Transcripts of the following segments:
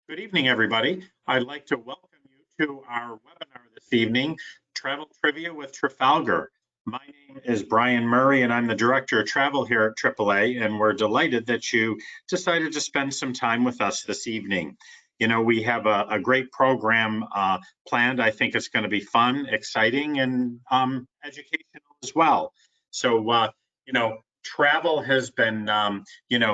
Good evening, everybody. I'd like to welcome you to our webinar this evening, Travel Trivia with Trafalgar. My name is Brian Murray, and I'm the Director of Travel here at AAA, and we're delighted that you decided to spend some time with us this evening. You know, we have a great program planned. I think it's going to be fun, exciting, and educational as well. So, travel has been,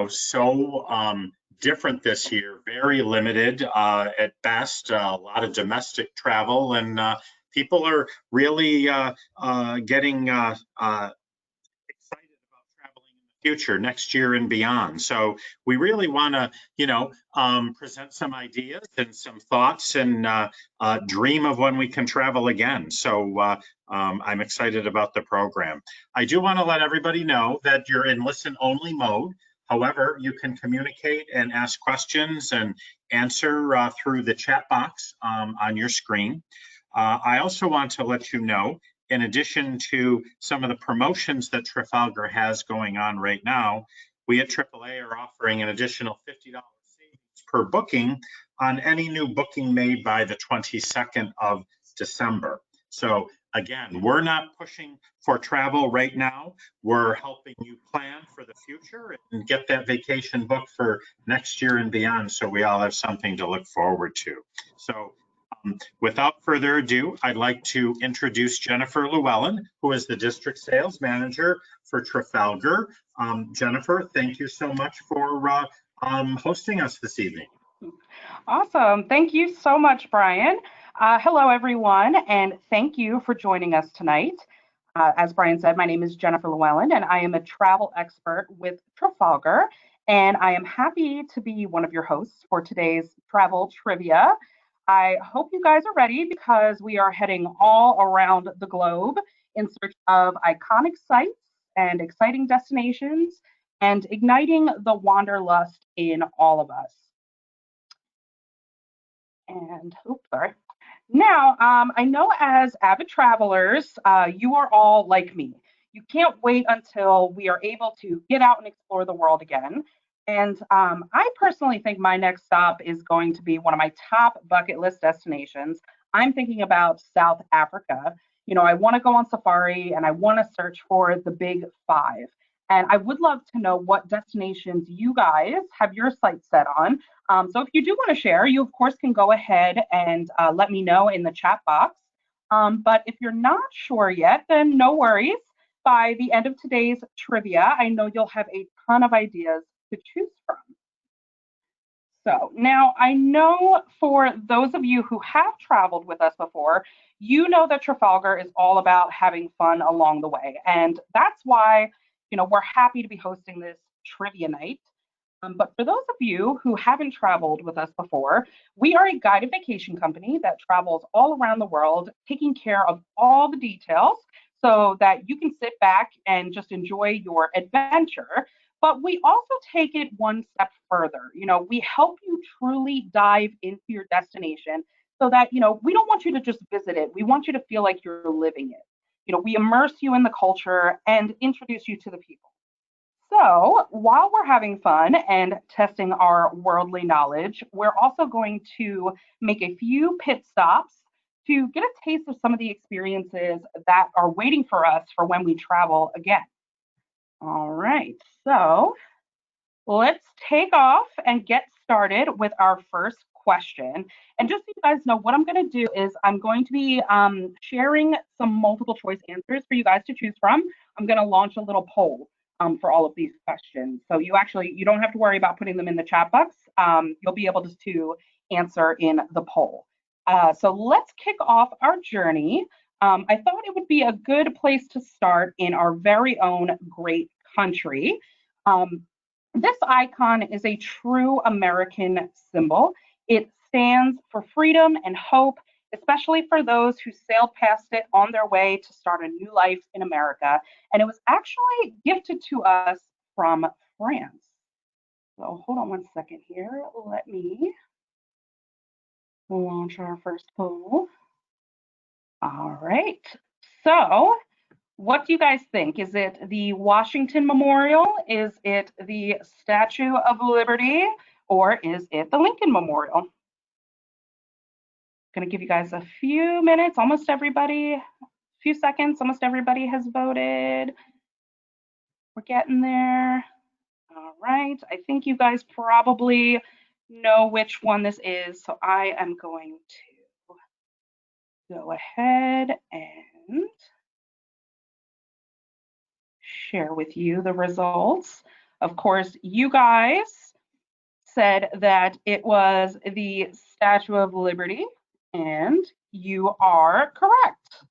so different this year, very limited at best, a lot of domestic travel, and people are really getting excited about traveling in the future, next year and beyond. So we really want to, present some ideas and some thoughts and dream of when we can travel again. So I'm excited about the program. I do want to let everybody know that you're in listen-only mode. However, you can communicate and ask questions and answer through the chat box on your screen. I also want to let you know, in addition to some of the promotions that Trafalgar has going on right now, we at AAA are offering an additional $50 savings per booking on any new booking made by the 22nd of December. So again, we're not pushing for travel right now. We're helping you plan for the future and get that vacation booked for next year and beyond, so we all have something to look forward to. So without further ado, I'd like to introduce Jennifer Llewellyn, who is the District Sales Manager for Trafalgar. Jennifer, thank you so much for hosting us this evening. Awesome. Thank you so much, Brian. Hello, everyone, and thank you for joining us tonight. As Brian said, my name is Jennifer Llewellyn, and I am a travel expert with Trafalgar, and I am happy to be one of your hosts for today's travel trivia. I hope you guys are ready because we are heading all around the globe in search of iconic sites and exciting destinations and igniting the wanderlust in all of us. And, oops, sorry. Now, I know as avid travelers, you are all like me. You can't wait until we are able to get out and explore the world again. And I personally think my next stop is going to be one of my top bucket list destinations. I'm thinking about South Africa. You know, I want to go on safari and I want to search for the big five. And I would love to know what destinations you guys have your sights set on. So if you do want to share, you of course can go ahead and let me know in the chat box. But if you're not sure yet, then no worries. By the end of today's trivia, I know you'll have a ton of ideas to choose from. So now I know for those of you who have traveled with us before, you know that Trafalgar is all about having fun along the way. And that's why, we're happy to be hosting this trivia night. But for those of you who haven't traveled with us before, we are a guided vacation company that travels all around the world, taking care of all the details so that you can sit back and just enjoy your adventure. But we also take it one step further. We help you truly dive into your destination so that, we don't want you to just visit it. We want you to feel like you're living it. We immerse you in the culture and introduce you to the people. So while we're having fun and testing our worldly knowledge, we're also going to make a few pit stops to get a taste of some of the experiences that are waiting for us for when we travel again. All right, so let's take off and get started with our first question. And just so you guys know, what I'm going to do is I'm going to be sharing some multiple choice answers for you guys to choose from. I'm going to launch a little poll for all of these questions. So you don't have to worry about putting them in the chat box. You'll be able to answer in the poll. So let's kick off our journey. I thought it would be a good place to start in our very own great country. This icon is a true American symbol. It stands for freedom and hope, especially for those who sailed past it on their way to start a new life in America. And it was actually gifted to us from France. So hold on one second here. Let me launch our first poll. All right. So what do you guys think? Is it the Washington Memorial? Is it the Statue of Liberty? Or is it the Lincoln Memorial? Going to give you guys a few minutes. Almost everybody, a few seconds. Almost everybody has voted. We're getting there. All right. I think you guys probably know which one this is. So I am going to go ahead and share with you the results. Of course, you guys said that it was the Statue of Liberty, and you are correct.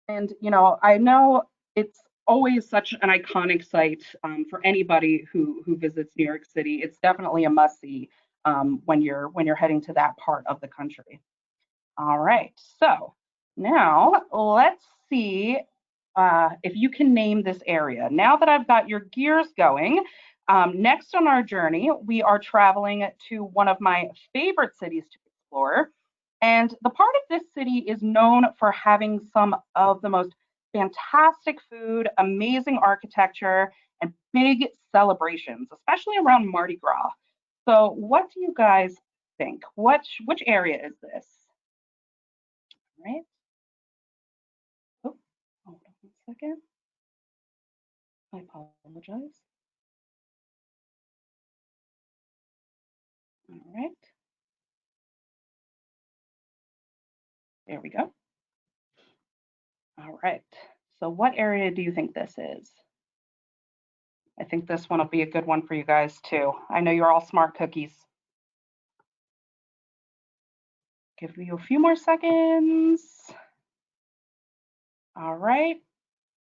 And, you know, I know it's always such an iconic site for anybody who visits New York City. It's definitely a must-see when you're heading to that part of the country. All right, so now let's see if you can name this area. Now that I've got your gears going, next on our journey, we are traveling to one of my favorite cities to explore. And the part of this city is known for having some of the most fantastic food, amazing architecture, and big celebrations, especially around Mardi Gras. So what do you guys think? Which area is this? All right. Oh, hold on one second. I apologize. All right. There we go. All right. So what area do you think this is? I think this one will be a good one for you guys too. I know you're all smart cookies. Give you a few more seconds. All right.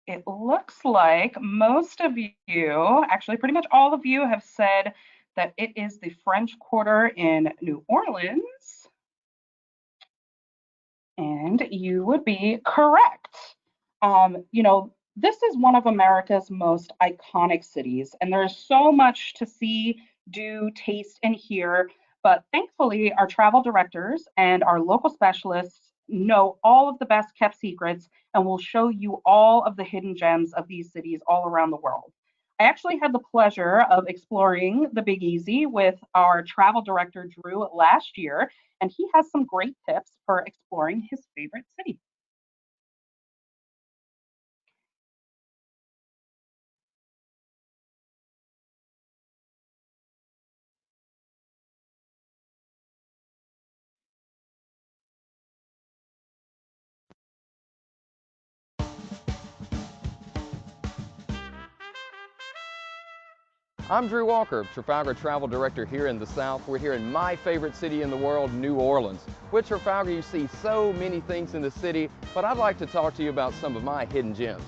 It looks like most of you, actually pretty much all of you, have said that it is the French Quarter in New Orleans. And you would be correct. You know, this is one of America's most iconic cities, and there's so much to see, do, taste, and hear. But thankfully, our travel directors and our local specialists know all of the best kept secrets and will show you all of the hidden gems of these cities all around the world. I actually had the pleasure of exploring the Big Easy with our travel director, Drew, last year, and he has some great tips for exploring his favorite city. I'm Drew Walker, Trafalgar Travel Director here in the South. We're here in my favorite city in the world, New Orleans. With Trafalgar, you see so many things in the city, but I'd like to talk to you about some of my hidden gems.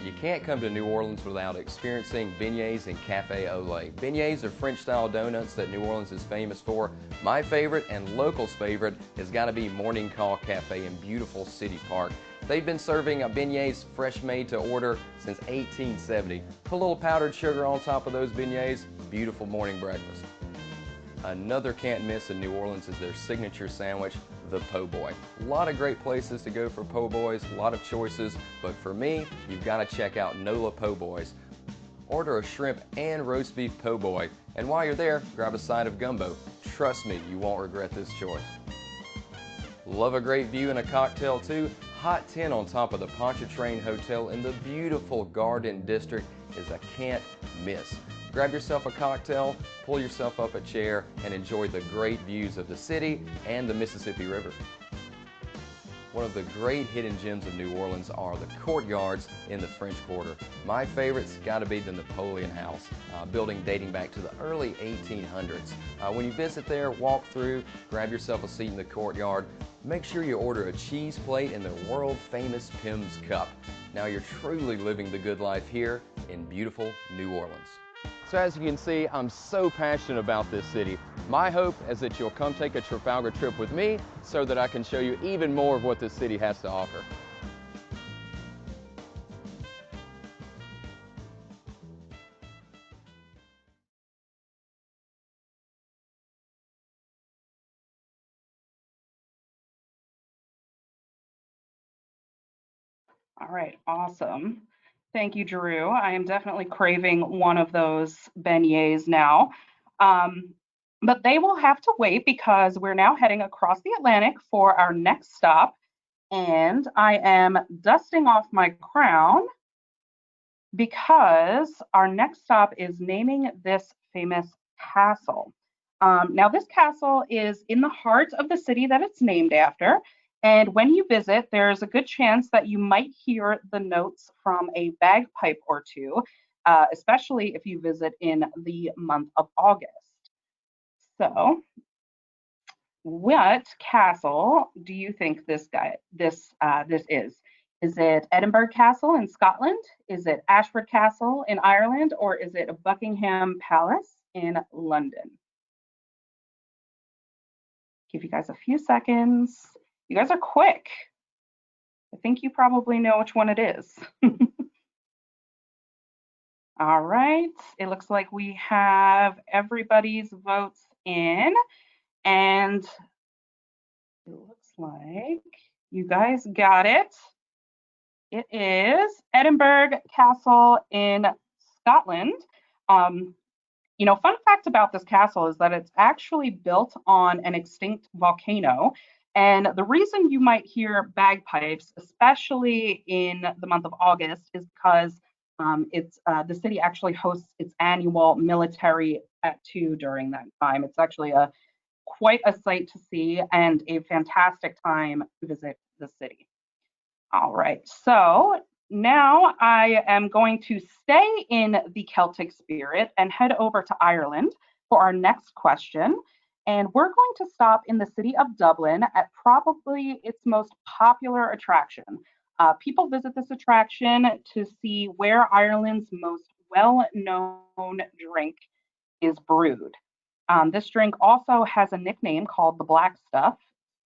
You can't come to New Orleans without experiencing beignets and cafe au lait. Beignets are French-style donuts that New Orleans is famous for. My favorite and locals' favorite has got to be Morning Call Cafe in beautiful City Park. They've been serving beignets fresh made to order since 1870. Put a little powdered sugar on top of those beignets, beautiful morning breakfast. Another can't miss in New Orleans is their signature sandwich, the po' boy. A lot of great places to go for po' boys, a lot of choices, but for me, you've got to check out Nola Po' Boys. Order a shrimp and roast beef po' boy, and while you're there, grab a side of gumbo. Trust me, you won't regret this choice. Love a great view and a cocktail too? Hot 10 on top of the Pontchartrain Hotel in the beautiful Garden District is a can't miss. Grab yourself a cocktail, pull yourself up a chair, and enjoy the great views of the city and the Mississippi River. One of the great hidden gems of New Orleans are the courtyards in the French Quarter. My favorite's got to be the Napoleon House, a building dating back to the early 1800s. When you visit there, walk through, grab yourself a seat in the courtyard. Make sure you order a cheese plate and the world-famous Pim's Cup. Now you're truly living the good life here in beautiful New Orleans. So as you can see, I'm so passionate about this city. My hope is that you'll come take a Trafalgar trip with me so that I can show you even more of what this city has to offer. All right, awesome. Thank you, Drew. I am definitely craving one of those beignets now. Um, But they will have to wait because we're now heading across the Atlantic for our next stop. And I am dusting off my crown because our next stop is naming this famous castle. Now, this castle is in the heart of the city that it's named after. And when you visit, there's a good chance that you might hear the notes from a bagpipe or two, especially if you visit in the month of August. So, what castle do you think this is? Is it Edinburgh Castle in Scotland? Is it Ashford Castle in Ireland? Or is it Buckingham Palace in London? Give you guys a few seconds. You guys are quick. I think you probably know which one it is. All right, it looks like we have everybody's votes in, and it looks like you guys got it. It is Edinburgh Castle in Scotland. Fun fact about this castle is that it's actually built on an extinct volcano. And the reason you might hear bagpipes, especially in the month of August, is because the city actually hosts its annual military tattoo during that time. It's actually quite a sight to see and a fantastic time to visit the city. All right, so now I am going to stay in the Celtic spirit and head over to Ireland for our next question. And we're going to stop in the city of Dublin at probably its most popular attraction. People visit this attraction to see where Ireland's most well-known drink is brewed. This drink also has a nickname called the Black Stuff.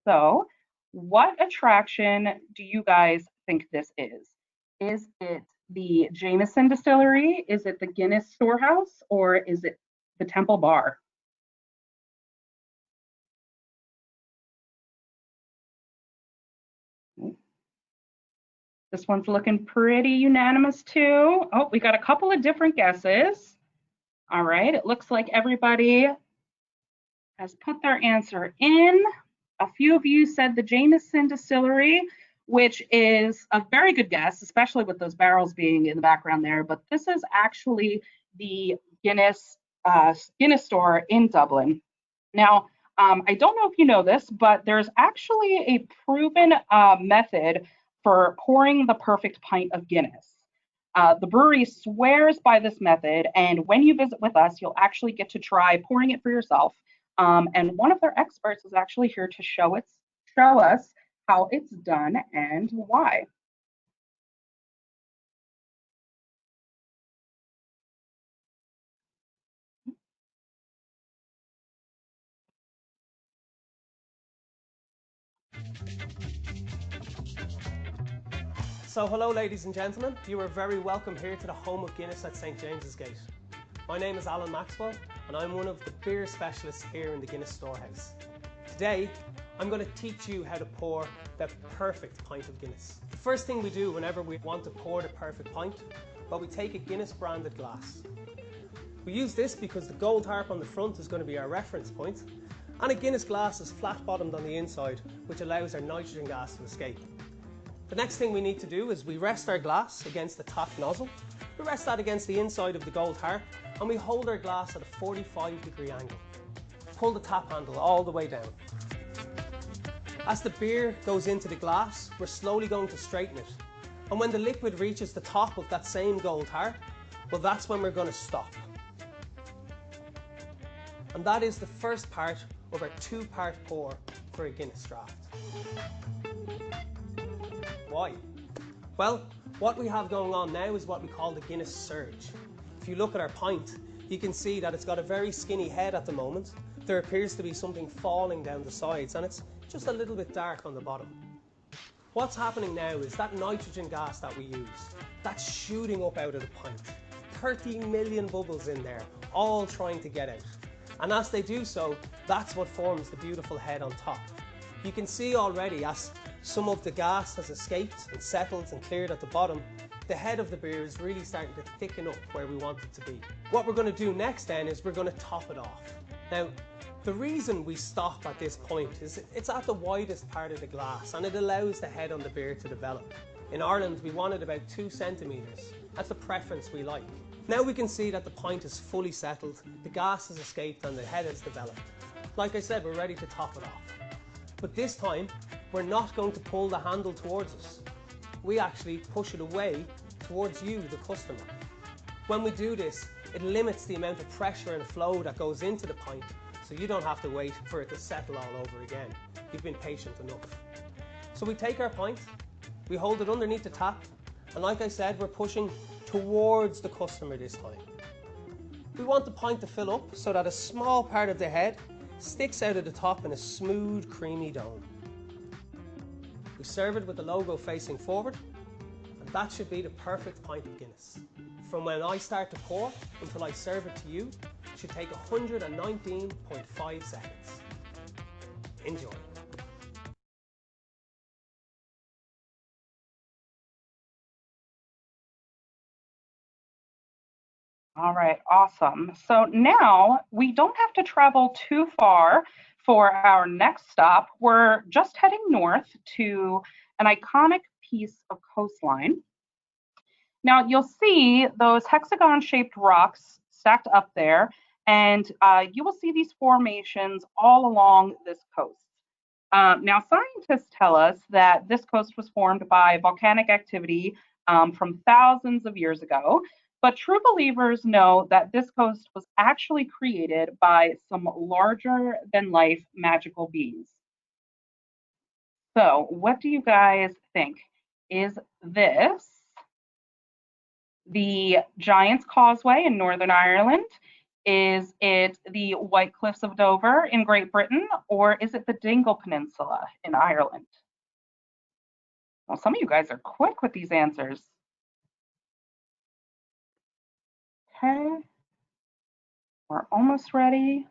So, what attraction do you guys think this is? Is it the Jameson Distillery? Is it the Guinness Storehouse? Or is it the Temple Bar? This one's looking pretty unanimous too. Oh, we got a couple of different guesses. All right, it looks like everybody has put their answer in. A few of you said the Jameson Distillery, which is a very good guess, especially with those barrels being in the background there. But this is actually the Guinness store in Dublin. Now, I don't know if you know this, but there's actually a proven method for pouring the perfect pint of Guinness. The brewery swears by this method, and when you visit with us, you'll actually get to try pouring it for yourself. And one of their experts is actually here to show us how it's done and why. So hello ladies and gentlemen, you are very welcome here to the home of Guinness at St James's Gate. My name is Alan Maxwell and I'm one of the beer specialists here in the Guinness Storehouse. Today I'm going to teach you how to pour the perfect pint of Guinness. The first thing we do whenever we want to pour the perfect pint, well, we take a Guinness branded glass. We use this because the gold harp on the front is going to be our reference point, and a Guinness glass is flat bottomed on the inside, which allows our nitrogen gas to escape. The next thing we need to do is we rest our glass against the top nozzle. We rest that against the inside of the gold harp and we hold our glass at a 45-degree angle. Pull the tap handle all the way down. As the beer goes into the glass, we're slowly going to straighten it. And when the liquid reaches the top of that same gold harp, well, that's when we're going to stop. And that is the first part of our two-part pour for a Guinness draft. Why? Well, what we have going on now is what we call the Guinness surge. If you look at our pint, you can see that it's got a very skinny head at the moment. There appears to be something falling down the sides and it's just a little bit dark on the bottom. What's happening now is that nitrogen gas that we use, that's shooting up out of the pint. 30 million bubbles in there, all trying to get out. And as they do so, that's what forms the beautiful head on top. You can see already as some of the gas has escaped and settled and cleared at the bottom, the head of the beer is really starting to thicken up where we want it to be. What we're going to do next then is we're going to top it off. Now, the reason we stop at this point is it's at the widest part of the glass and it allows the head on the beer to develop. In Ireland, we wanted about 2 centimetres. That's the preference we like. Now we can see that the pint is fully settled, the gas has escaped and the head has developed. Like I said, we're ready to top it off. But this time, we're not going to pull the handle towards us. We actually push it away towards you, the customer. When we do this, it limits the amount of pressure and flow that goes into the pint, so you don't have to wait for it to settle all over again. You've been patient enough. So we take our pint, we hold it underneath the tap, and like I said, we're pushing towards the customer this time. We want the pint to fill up so that a small part of the head sticks out of the top in a smooth, creamy dome. We serve it with the logo facing forward, and that should be the perfect pint of Guinness. From when I start to pour until I serve it to you, it should take 119.5 seconds. Enjoy. All right, awesome. So now we don't have to travel too far for our next stop. We're just heading north to an iconic piece of coastline. Now you'll see those hexagon-shaped rocks stacked up there, and you will see these formations all along this coast. Now scientists tell us that this coast was formed by volcanic activity from thousands of years ago, but true believers know that this coast was actually created by some larger than life magical beings. So what do you guys think? Is this the Giant's Causeway in Northern Ireland? Is it the White Cliffs of Dover in Great Britain? Or is it the Dingle Peninsula in Ireland? Well, some of you guys are quick with these answers. Okay, we're almost ready.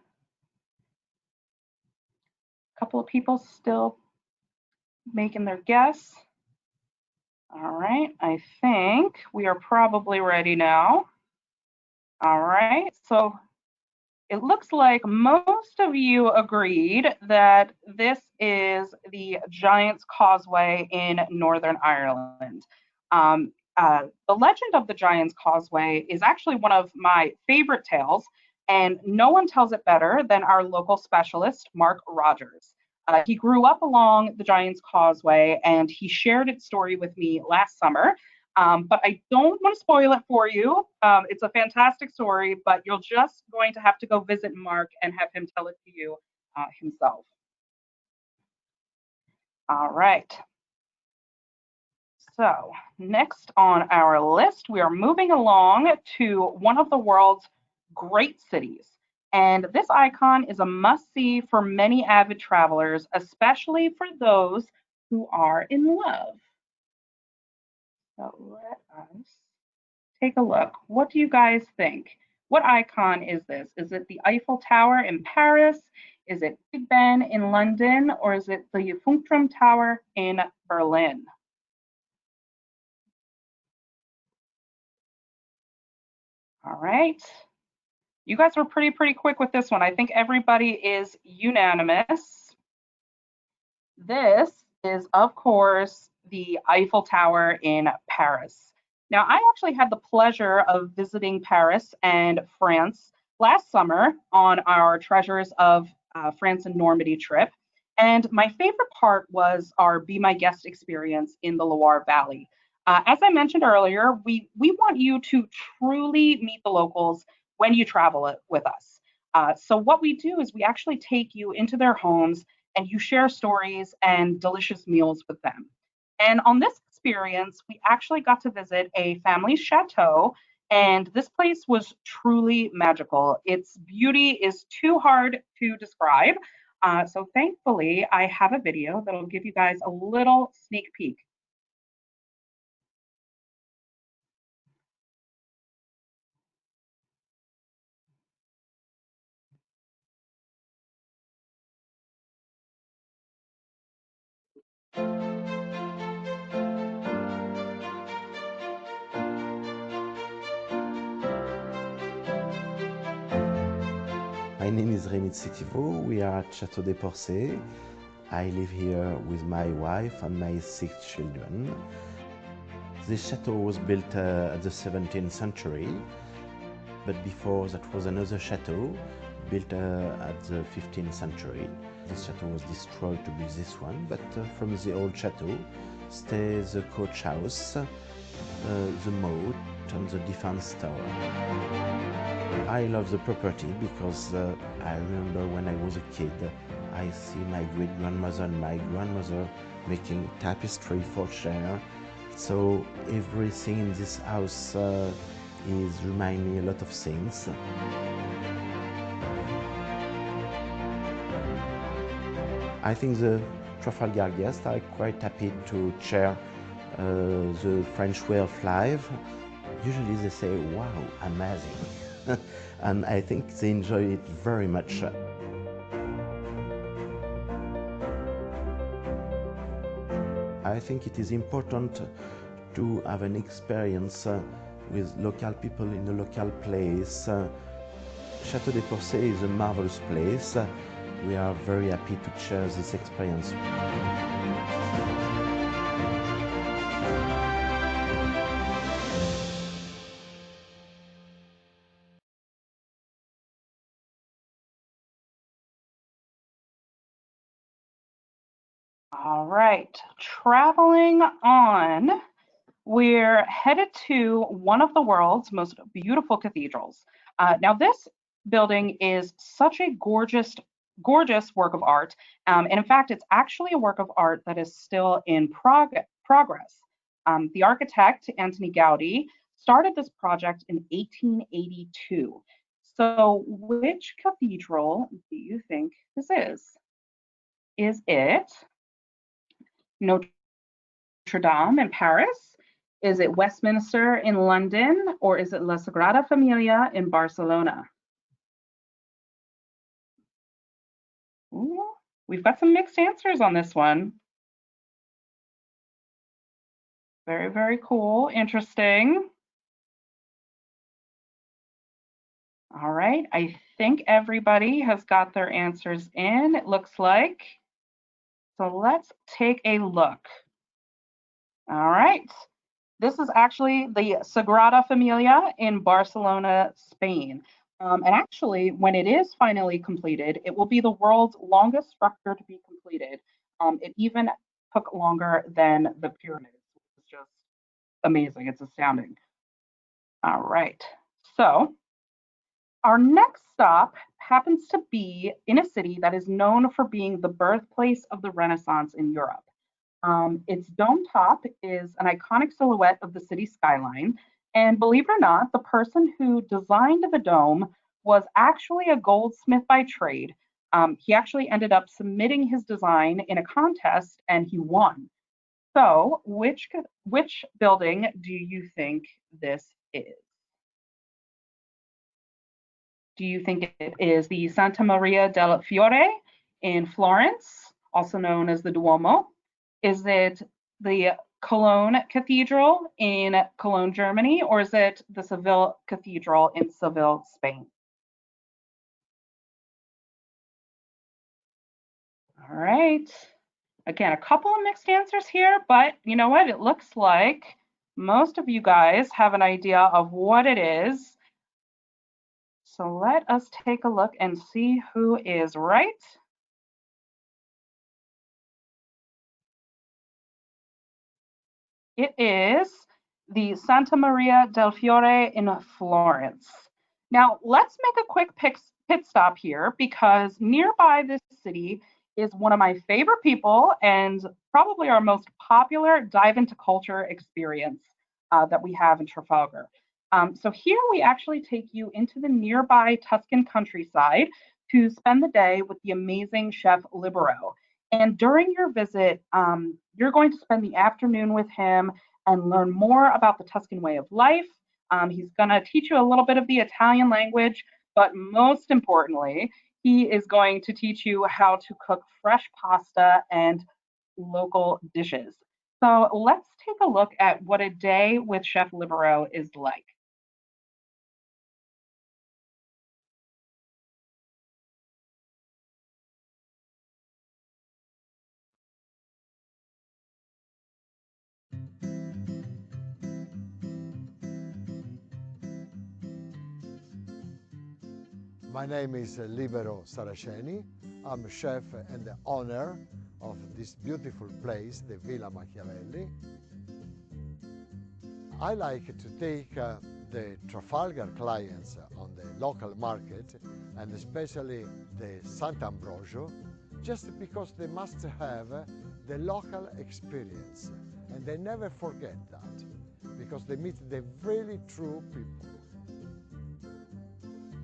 A couple of people still making their guess. All right, I think we are probably ready now. All right, so it looks like most of you agreed that this is the Giant's Causeway in Northern Ireland. The legend of the Giant's Causeway is actually one of my favorite tales, and no one tells it better than our local specialist, Mark Rogers. He grew up along the Giant's Causeway, and he shared its story with me last summer. But I don't want to spoil it for you. It's a fantastic story, but you're just going to have to go visit Mark and have him tell it to you himself. All right. So next on our list, we are moving along to one of the world's great cities. And this icon is a must-see for many avid travelers, especially for those who are in love. So let us take a look. What do you guys think? What icon is this? Is it the Eiffel Tower in Paris? Is it Big Ben in London? Or is it the Funkturm Tower in Berlin? All right. You guys were pretty quick with this one. I think everybody is unanimous. This is, of course, the Eiffel Tower in Paris. Now, I actually had the pleasure of visiting Paris and France last summer on our Treasures of France and Normandy trip. And my favorite part was our Be My Guest experience in the Loire Valley. As I mentioned earlier, we want you to truly meet the locals when you travel with us. So what we do is we actually take you into their homes and you share stories and delicious meals with them. And on this experience, we actually got to visit a family's chateau, and this place was truly magical. Its beauty is too hard to describe. So thankfully, I have a video that'll give you guys a little sneak peek. My name is Rémi Tsitivo. We are at Château des Porcés. I live here with my wife and my 6 children. This chateau was built at the 17th century, but before that was another chateau built at the 15th century. This chateau was destroyed to build this one, but from the old chateau stays the coach house, the moat and the defense tower. I love the property because I remember when I was a kid, I see my great-grandmother and my grandmother making tapestry for chair. So everything in this house is remind me a lot of things. I think the Trafalgar guests are quite happy to share the French way of life. Usually they say, wow, amazing. And I think they enjoy it very much. I think it is important to have an experience with local people in a local place. Château des Porcés is a marvelous place. We are very happy to share this experience. All right, traveling on, we're headed to one of the world's most beautiful cathedrals. Now, this building is such a gorgeous, gorgeous work of art. And in fact, it's actually a work of art that is still in progress. The architect, Antoni Gaudí, started this project in 1882. So which cathedral do you think this is? Is it Notre Dame in Paris? Is it Westminster in London? Or is it La Sagrada Familia in Barcelona? Ooh, we've got some mixed answers on this one. Very, very cool, interesting. All right, I think everybody has got their answers in, it looks like. So let's take a look. All right, this is actually the Sagrada Familia in Barcelona, Spain. And actually, when it is finally completed, it will be the world's longest structure to be completed. It even took longer than the pyramids, which is just amazing. It's astounding. All right, so our next stop happens to be in a city that is known for being the birthplace of the Renaissance in Europe. Its dome top is an iconic silhouette of the city skyline. And believe it or not, the person who designed the dome was actually a goldsmith by trade. He actually ended up submitting his design in a contest and he won. So which building do you think this is? Do you think it is the Santa Maria del Fiore in Florence, also known as the Duomo? Is it the Cologne Cathedral in Cologne, Germany, or is it the Seville Cathedral in Seville, Spain? All right. Again, a couple of mixed answers here, but you know what? It looks like most of you guys have an idea of what it is. So let us take a look and see who is right. It is the Santa Maria del Fiore in Florence. Now, let's make a quick pit stop here because nearby this city is one of my favorite people and probably our most popular dive into culture experience that we have in Trafalgar. So here we actually take you into the nearby Tuscan countryside to spend the day with the amazing Chef Libero. And during your visit, you're going to spend the afternoon with him and learn more about the Tuscan way of life. He's going to teach you a little bit of the Italian language, but most importantly, he is going to teach you how to cook fresh pasta and local dishes. So let's take a look at what a day with Chef Libero is like. My name is Libero Saraceni. I'm chef and the owner of this beautiful place, the Villa Machiavelli. I like to take the Trafalgar clients on the local market, and especially the Sant'Ambrogio, just because they must have the local experience, and they never forget that, because they meet the really true people.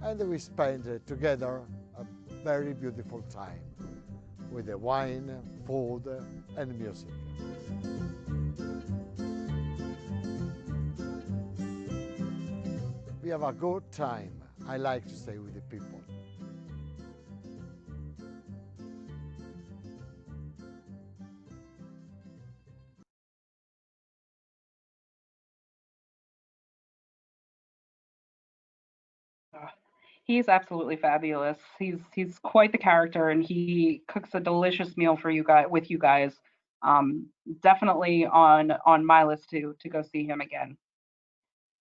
And we spend together a very beautiful time with the wine, food, and music. We have a good time. I like to stay with the people. He's absolutely fabulous. He's quite the character, and he cooks a delicious meal for you guys with you guys. Um, Definitely on my list to go see him again.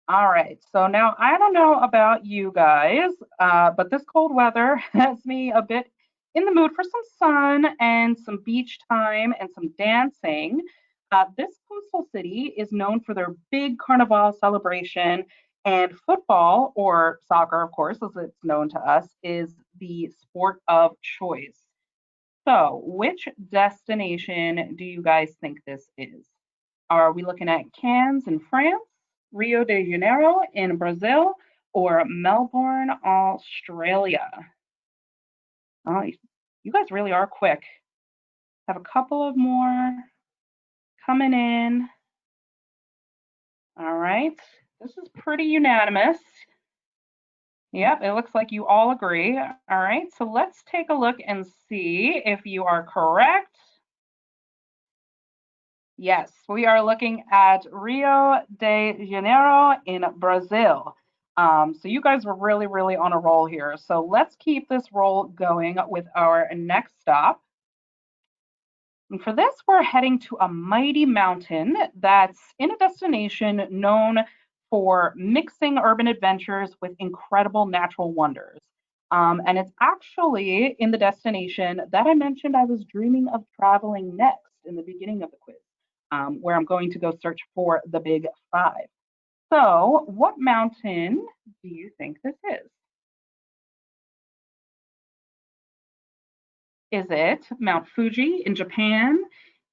All right, so now I don't know about you guys, but this cold weather has me a bit in the mood for some sun and some beach time and some dancing. This coastal city is known for their big carnival celebration, and football, or soccer, of course, as it's known to us, is the sport of choice. So, which destination do you guys think this is? Are we looking at Cannes in France, Rio de Janeiro in Brazil, or Melbourne, Australia? Oh, you guys really are quick. Have a couple of more coming in. All right. This is pretty unanimous. Yep, it looks like you all agree. All right, so let's take a look and see if you are correct. Yes, we are looking at Rio de Janeiro in Brazil. So you guys were really, really on a roll here. So let's keep this roll going with our next stop. And for this, we're heading to a mighty mountain that's in a destination known for mixing urban adventures with incredible natural wonders. And it's actually in the destination that I mentioned I was dreaming of traveling next in the beginning of the quiz, where I'm going to go search for the big five. So, what mountain do you think this is? Is it Mount Fuji in Japan?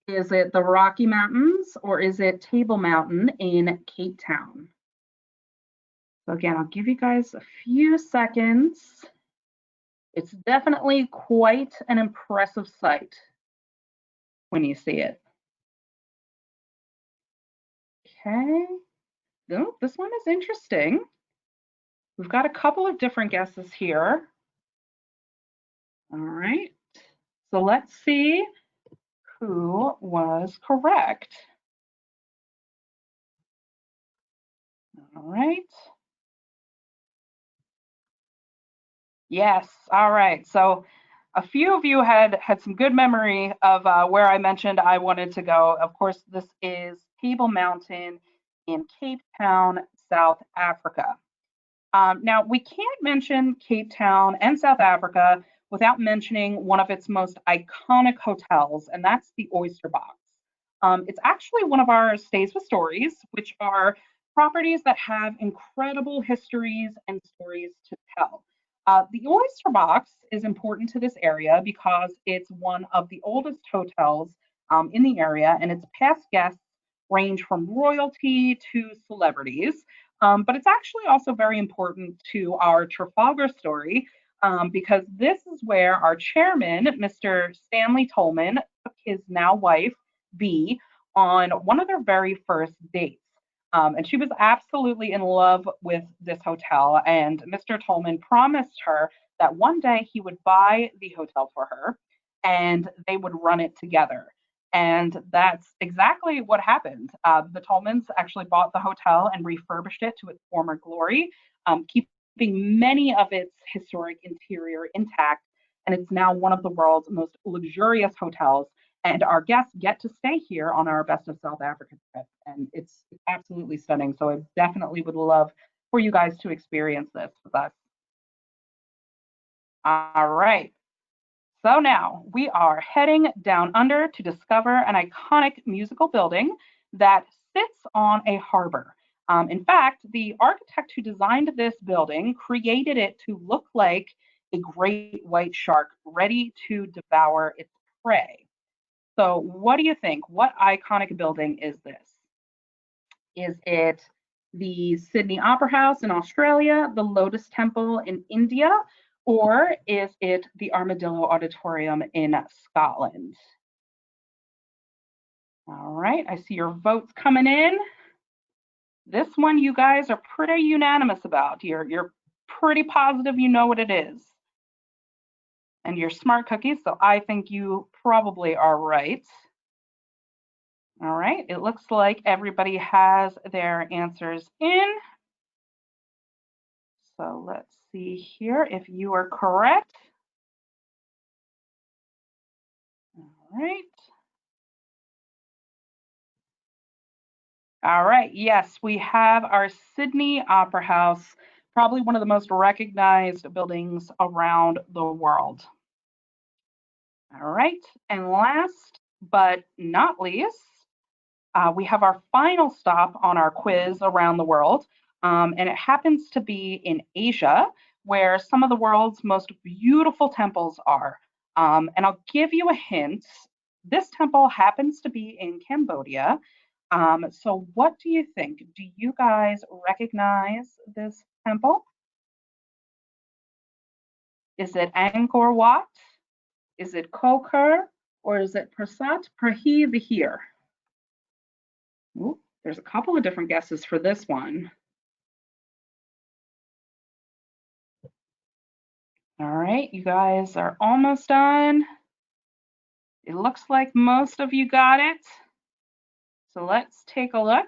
Is it the Rocky Mountains, or is it Table Mountain in Cape Town? So again, I'll give you guys a few seconds. It's definitely quite an impressive sight when you see it. Okay. Oh, this one is interesting. We've got a couple of different guesses here. All right. So let's see who was correct. All right. Yes. All right. So a few of you had some good memory of where I mentioned I wanted to go. Of course, this is Table Mountain in Cape Town, South Africa. Now, we can't mention Cape Town and South Africa without mentioning one of its most iconic hotels, and that's the Oyster Box. It's actually one of our Stays with Stories, which are properties that have incredible histories and stories to tell. The Oyster Box is important to this area because it's one of the oldest hotels in the area, and its past guests range from royalty to celebrities. But it's actually also very important to our Trafalgar story because this is where our chairman, Mr. Stanley Tolman, took his now wife, Bee, on one of their very first dates. And she was absolutely in love with this hotel. And Mr. Tolman promised her that one day he would buy the hotel for her and they would run it together. And that's exactly what happened. The Tolmans actually bought the hotel and refurbished it to its former glory, keeping many of its historic interior intact. And it's now one of the world's most luxurious hotels. And our guests get to stay here on our Best of South Africa trip. And it's absolutely stunning. So I definitely would love for you guys to experience this with us. All right. So now we are heading down under to discover an iconic musical building that sits on a harbor. In fact, the architect who designed this building created it to look like a great white shark ready to devour its prey. So, what do you think? What iconic building is this? Is it the Sydney Opera House in Australia, the Lotus Temple in India, or is it the Armadillo Auditorium in Scotland? All right, I see your votes coming in. This one you guys are pretty unanimous about. You're pretty positive you know what it is. And you're smart cookies, so I think you probably are right. All right, it looks like everybody has their answers in. So let's see here if you are correct. All right. All right, yes, we have our Sydney Opera House, probably one of the most recognized buildings around the world. All right, and last but not least, we have our final stop on our quiz around the world, and it happens to be in Asia, where some of the world's most beautiful temples are. And I'll give you a hint. This temple happens to be in Cambodia. So what do you think? Do you guys recognize this temple? Is it Angkor Wat? Is it Kokher? Or is it Prasat Prahi Vihir? Ooh, there's a couple of different guesses for this one. All right, you guys are almost done. It looks like most of you got it. So let's take a look.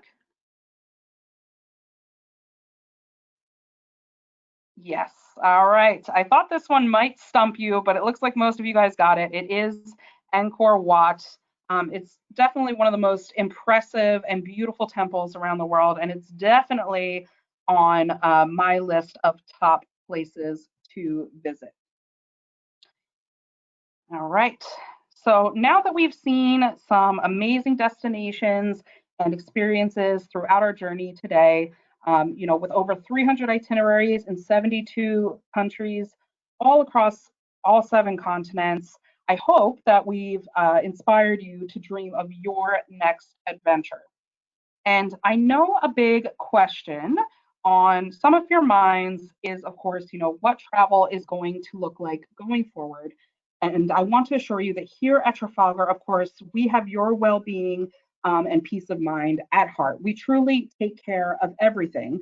Yes, all right. I thought this one might stump you, but it looks like most of you guys got it. It is Angkor Wat. It's definitely one of the most impressive and beautiful temples around the world, and it's definitely on my list of top places to visit. All right. So now that we've seen some amazing destinations and experiences throughout our journey today, with over 300 itineraries in 72 countries, all across all 7 continents, I hope that we've inspired you to dream of your next adventure. And I know a big question on some of your minds is, of course, what travel is going to look like going forward. And I want to assure you that here at Trafalgar, of course, we have your well-being and peace of mind at heart. We truly take care of everything.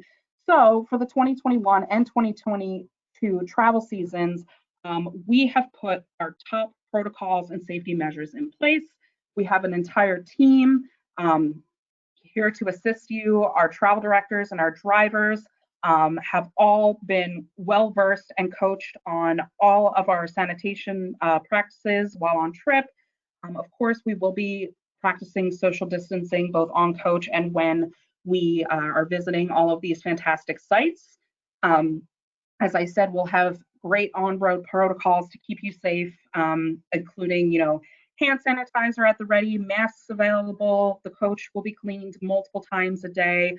So for the 2021 and 2022 travel seasons, we have put our top protocols and safety measures in place. We have an entire team here to assist you. Our travel directors and our drivers have all been well versed and coached on all of our sanitation practices while on trip. Of course, we will be practicing social distancing both on coach and when we are visiting all of these fantastic sites. As I said, we'll have great on-road protocols to keep you safe, including, hand sanitizer at the ready, masks available. The coach will be cleaned multiple times a day.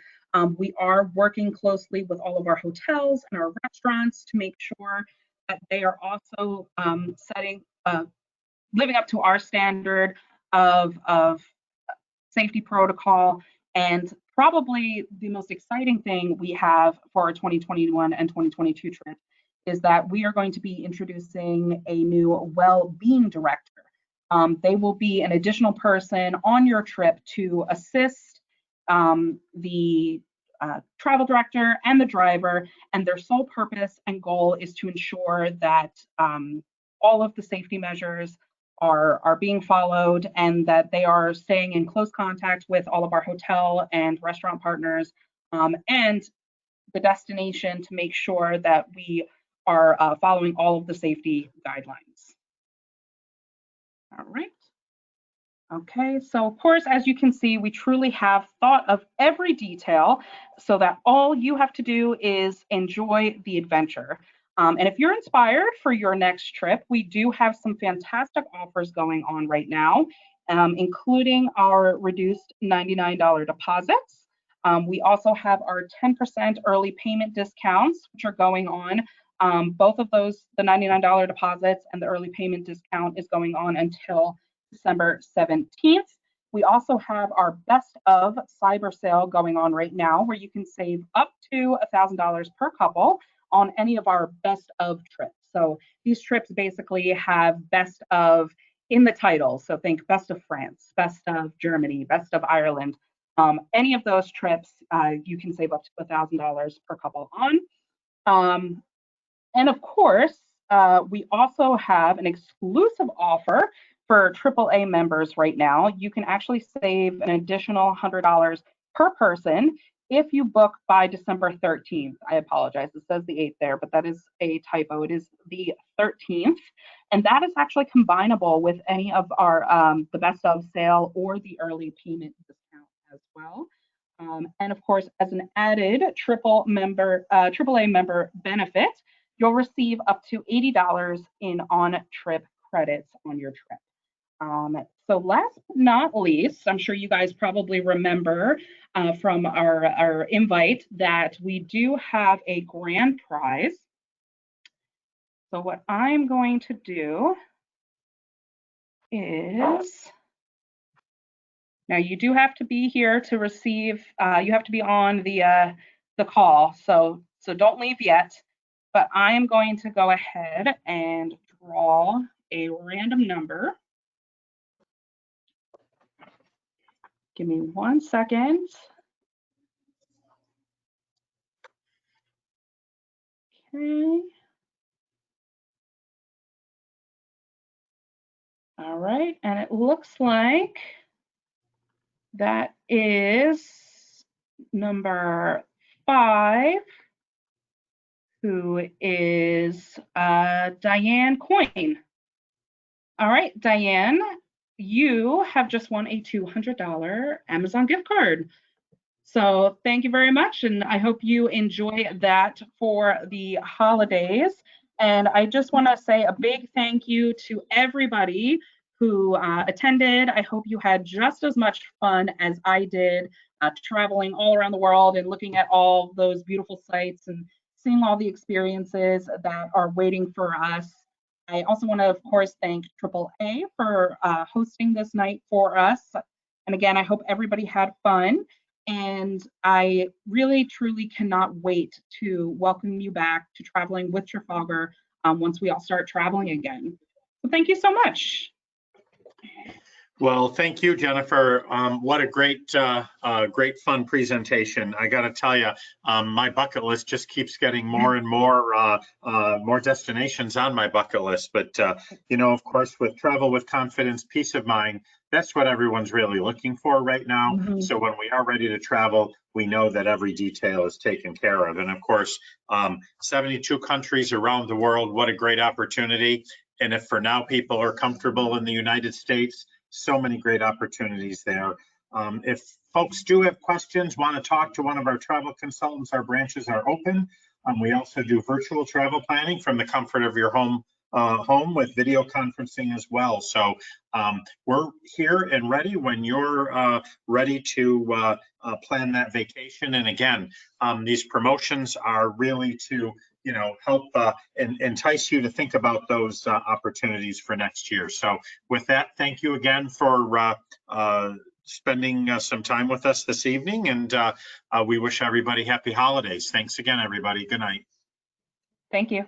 We are working closely with all of our hotels and our restaurants to make sure that they are also living up to our standard of safety protocol. And probably the most exciting thing we have for our 2021 and 2022 trip is that we are going to be introducing a new well-being director. They will be an additional person on your trip to assist the travel director and the driver, and their sole purpose and goal is to ensure that all of the safety measures are being followed and that they are staying in close contact with all of our hotel and restaurant partners and the destination to make sure that we are following all of the safety guidelines. All right. Okay, so of course, as you can see, we truly have thought of every detail so that all you have to do is enjoy the adventure. And if you're inspired for your next trip, we do have some fantastic offers going on right now, including our reduced $99 deposits. We also have our 10% early payment discounts, which are going on. Both of those, the $99 deposits and the early payment discount, is going on until December 17th. We also have our best of cyber sale going on right now, where you can save up to $1,000 per couple on any of our best of trips. So these trips basically have best of in the title. So think best of France, best of Germany, best of Ireland. Any of those trips, you can save up to $1,000 per couple on. And of course, we also have an exclusive offer for AAA members right now. You can actually save an additional $100 per person if you book by December 13th. I apologize, it says the 8th there, but that is a typo. It is the 13th. And that is actually combinable with any of our the best of sale or the early payment discount as well. And of course, as an added AAA member benefit, you'll receive up to $80 in on-trip credits on your trip. So last but not least, I'm sure you guys probably remember from our invite that we do have a grand prize. So what I'm going to do is, now you do have to be here to receive, you have to be on the call, so don't leave yet, but I am going to go ahead and draw a random number. Give me 1 second. Okay. All right, and it looks like that is number 5, who is Diane Coyne. All right, Diane, you have just won a $200 Amazon gift card. So thank you very much, and I hope you enjoy that for the holidays. And I just want to say a big thank you to everybody who attended. I hope you had just as much fun as I did traveling all around the world and looking at all those beautiful sights and seeing all the experiences that are waiting for us. I also want to, of course, thank AAA for hosting this night for us. And again, I hope everybody had fun. And I really, truly cannot wait to welcome you back to Traveling with Trafalgar once we all start traveling again. So thank you so much. Well, thank you, Jennifer. What a great fun presentation. I got to tell you, my bucket list just keeps getting more and more destinations on my bucket list. But, you know, of course, with travel with confidence, peace of mind, that's what everyone's really looking for right now. Mm-hmm. So when we are ready to travel, we know that every detail is taken care of. And of course, 72 countries around the world, what a great opportunity. And if for now people are comfortable in the United States, so many great opportunities there. If folks do have questions, want to talk to one of our travel consultants, our branches are open. We also do virtual travel planning from the comfort of your home with video conferencing as well. So we're here and ready when you're ready to plan that vacation. And again, these promotions are really to help entice you to think about those opportunities for next year. So with that, thank you again for spending some time with us this evening, and we wish everybody happy holidays. Thanks again, everybody. Good night. Thank you.